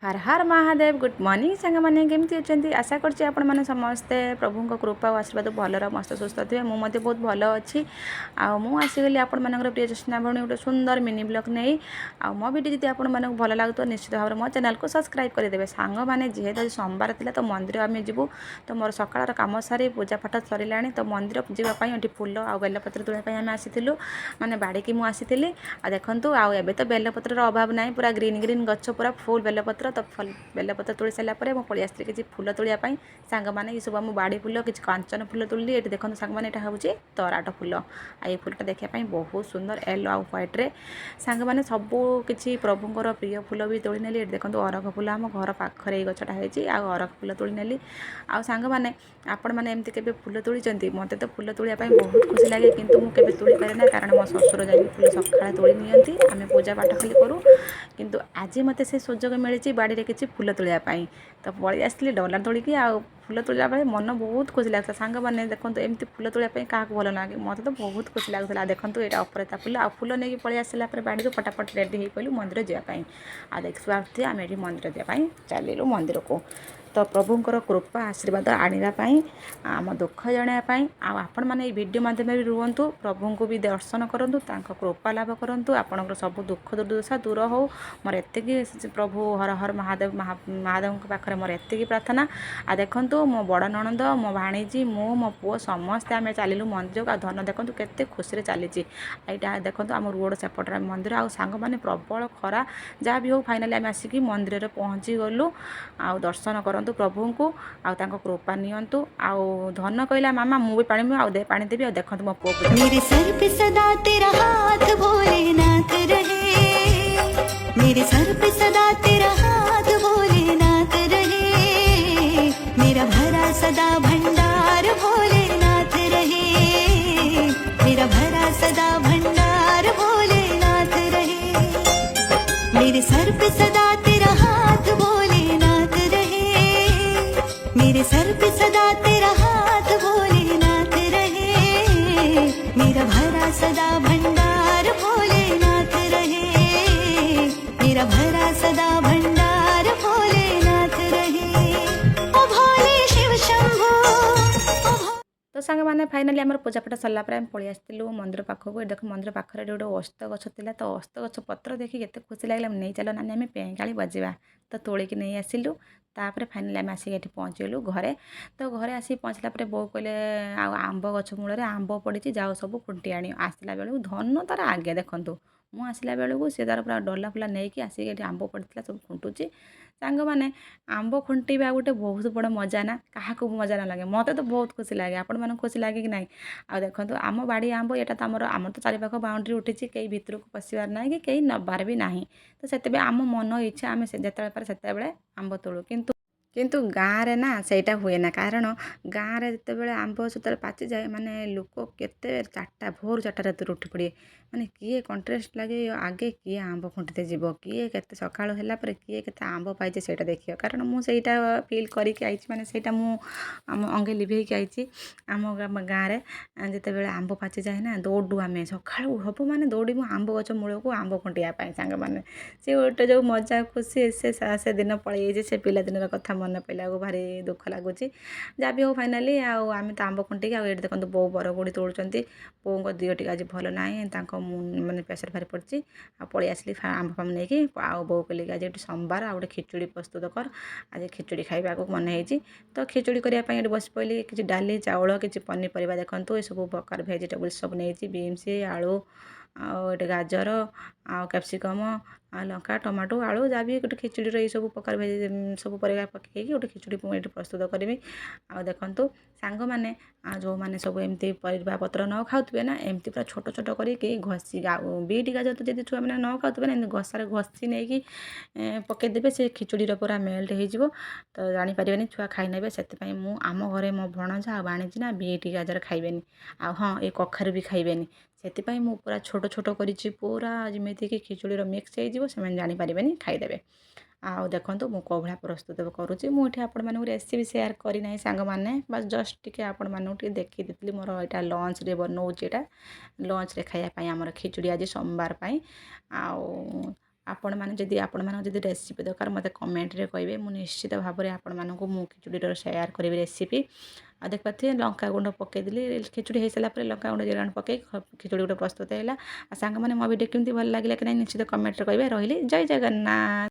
हर हर Mahadev good morning सांग मैंने केमती अच्छा आशा करछि आपण माने समस्ते प्रभु कृपा और आशीर्वाद भलर मस्त सुस्थ थे मुझे बहुत भल अच्छी आसीगली आपण मानकर प्रिय चेष्टा भणी गोटे सुंदर मिनी ब्लॉग नहीं आ मो वीडियो जी आपण मानक भल लगुत निश्चित भाव मो चैनल को सब्सक्राइब करदे सांग मैंने जेहेतु सोमवार था तो मंदिर आम जीवु तो मोर सकाळ कम सारी पूजा पाठ सरला तो मंदिर जावाई फुल आ बेलपत्र तोड़ाई आम आसीलु माने बाड़ी मुझी आ देखूँ आबे तो बेलपत्र अभाव ना पूरा ग्रीन ग्रीन गच पूरा फुल बेलपत्र तो बेलपत्र तोड़ी सारापर मुझे पलि किसी फुल तोड़ापी सांग मैंने ये सब आम बाड़ी फुल किसी कांचन फुल तोड़ली ये देखो सांग मैंने यहाँ हूँ तराट फुल आई फुलटा देखापी बहुत सुंदर येलो आउ व्हाइट्रे सांग मैंने सबू किसी प्रभुंर प्रिय फुल भी तोड़ी नेली ये देखो अरख फुल आम घर पाखे गछटा होती अरख फुल तोड़ी नेली आ सांग मैंने आपण मैंने एमती के फुल तोड़ी मत तो फुल तोड़ापी बहुत खुशी लगे किंतु मुझे तोड़ी पारे ना कारण मो ससुर जाकि फुल सकाଳେ तोड़ी नियंती आम पूजा पाठ खाली करूँ किंतु आज मत से सुजोग मिली बाड़ी में किसी फुल तोड़ापी तो पलि आसली डला तोड़िकी आ फुल तोड़ा मन बहुत खुशी लगता सांग मैंने देखो एमती फुल तोड़ापी क्या भल लगे मत तो बहुत खुशी लगता देखो यहाँ अपराता फुल आ फुल नहीं पलि आसला बाड़ी फटाफट रेडी हो पड़ू मंदिर जावाई आ देखिए आम ये मंदिर जावाई चलू मंदिर को तो प्रभुंर कृपा आशीर्वाद आने आम दुख जनायापी आपण मैंने वीडियो माध्यम रुहतु प्रभु को भी दर्शन करूँ कृपा लाभ करूँ आपंकर सब दुख दुर्दशा दूर हो मोर एति प्रभु हर हर महादेव महादेव पाखे मोर एति प्रार्थना आ देखूँ मो बड़ नणंद मो भाणीजी मो पुओ समस्ते आम चलू मंदिर आ धन देखूँ केते खुशी चली यहाँ देखूँ आम रोड सेपटे मंदिर आ सांग मैंने प्रबल खरा जहाँ भी हो फाइनाली आम आसिक मंदिर में पहुँची गलु आ दर्शन कर प्रभु को आउ कृपा नियंतु आउ धन कहला मामा मु भी पानी आउ दे पानी देवी देखो मो पुओ मेरे सर पे सदा तेरा हाथ भोलेनाथ रहे मेरे सर पे सदा तेरा हाथ भोलेनाथ रहे मेरा भरा सदा भंडार भोलेनाथ रहे मेरा भरा सदा भंडार भोलेनाथ रहे मेरे सर पे सदा तेरा हाथ भोलेनाथ रहे मेरे सर पे सदा तेरा हाथ भोलेनाथ रहे मेरा भरा सदा भंडार भोलेनाथ रहे मेरा भरा सदा भंडार भोलेनाथ रहे ओ भोले शिव शंभो ओ तो सांग मैंने फाइनाली आम पूजापाठ सरला आम पलि आसलु मंदिर पाखक देख मंदिर पाखे गोटे अस्त गछ था तो अस्त गछ पत्र देखी केते खुशी लगे नहीं चल नानी आम पेंकाली बजेबा तो तोलिकी नहीं आसिलु तापर फाइनाली आम आसिक ये पहुँचलु घरे तो घरे आसी पहुँचला बो कहले आंब गछ मूल आंब पड़ी जाओ सब खुंटी आनी आसला बेलू धन तार आगे देखूँ मु आसला बेलू सी तार पूरा डला फुला नहीं आसिक ये आंब पड़ा सब खुंटुची सांग मैंने आंब खुंटीबा गोटे बहुत बड़ मजा ना क्या मजा ना लगे मत तो बहुत खुशी लगे आपण मन खुशी लगे कि ना आ देखो आम बाड़ी आंब यहाँ तो आम तो चारिपाख बाउंड्री उठी कई भितर को पशिबार ना कि कई नबार भी ना तो से आम मन इच्छा आम जिते पारे से आंब तोड़ू किंतु गाँव रे ना सेटा हुए ना कारण गाँव रे जिते आंब से पाचि जाए माने लोक केते चार्टा भोर 4टा रात उठी पड़े माने किए कंट्रेस्ट लगे आगे किए आंब खुंटीते जीव किए केते सकाळ होला पर किए केते आंब पाइছে सेटा देखियो कारण मु सेटा फील करके आइछि माने सेटा मु आम अंगे लिभे के आइछि आम गाँव रे जिते बेले आंब पाचि जाए ना दौड़ू आम सकाळ हब माने दौड़ू आंब गछ मूल को आंब खुंटिया सांग मैंने से गोटे जो मजा खुशी से दिन पलि से पिला दिन कथा मन पड़ा को भारी दुख लगुच जहाँ भी हो फाइनाली आम तो आंब खुंटिक ये देखो बो बरगुड़ी तोड़ुंट बों दिह टी आज भल ना मानने प्रेसर भारी पड़ी आ पलि आसली आंब फाम नहीं बो कहली आज सोमवार आ गए खिचुड़ी प्रस्तुत कर आज खिचुड़ी खाइबा को मन होती तो खिचुड़ी करने बस पड़ी किसी डाली चाउल किसी पनीपरिया देखूँ ये सब प्रकार भेजिटेबल्स सब नहीं बीन्स आलू आटे गाजर आ कैप्सिकम आ लंका टमाटो आलू जहाँ भी गोटे खिचुड़ी ये सब प्रकार सब परिया पकई गोटे खिचुड़ी ये प्रस्तुत करी आ देखूँ सांग मैंने जो मैंने सब एमती परिवा पत्र न खाऊे ना एमती पूरा छोट छोट करके घसी बीट गाजर तो जब छुआ मैंने न खाऊे ना घसार घसी नहीं पकईदेवे से खिचुड़ी पूरा मेल्ट हो तो जानीपर छुआ खाई ने से आम घरे मो भणजा आ बाणीजी ना बीट गाजर खाइबेनि आ हाँ ये कखारू भी खाइबेनि से मु पूरा छोट छोट करी पूरा जमीती कि खिचुड़ी मिक्स हो जानीपर खाईदेवे आउ देखो मु कौभा प्रस्तुत करुँची मुझे आपण मानक रेसिपी सेयार करना सांग मैंने बस जस्ट टिके आपण मानक देखी देती मोर यहाँ लंच बनाऊँ यहाँ लंच रे खायापाई आमर खिचुड़ी आज सोमवार आउ ଆପଣମାନେ ଯଦି ରେସିପି ଦରକାର ମୋତେ କମେଣ୍ଟରେ କହିବେ, ମୁଁ ନିଶ୍ଚିତ ଭାବରେ ଆପଣମାନଙ୍କୁ ମୁଁ ଖିଚୁଡ଼ିର ସେୟାର କରିବି ରେସିପି। ଆଉ ଦେଖିପାରୁଥିବେ ଲଙ୍କାଗୁଣ୍ଡ ପକେଇଦେଲି, ଖିଚୁଡ଼ି ହେଇସାରିଲା ପରେ ଲଙ୍କାଗୁଣ୍ଡ ଜିରା ଗୁଣ୍ଡ ପକେଇ ଖିଚୁଡ଼ି ଗୋଟେ ପ୍ରସ୍ତୁତ ହେଲା। ଆଉ ସାଙ୍ଗମାନେ ମୋ ଭିଡ଼ିଓ କେମିତି ଭଲ ଲାଗିଲା କି ନାହିଁ ନିଶ୍ଚିତ କମେଣ୍ଟରେ କହିବେ। ରହିଲି, ଜୟ ଜଗନ୍ନାଥ।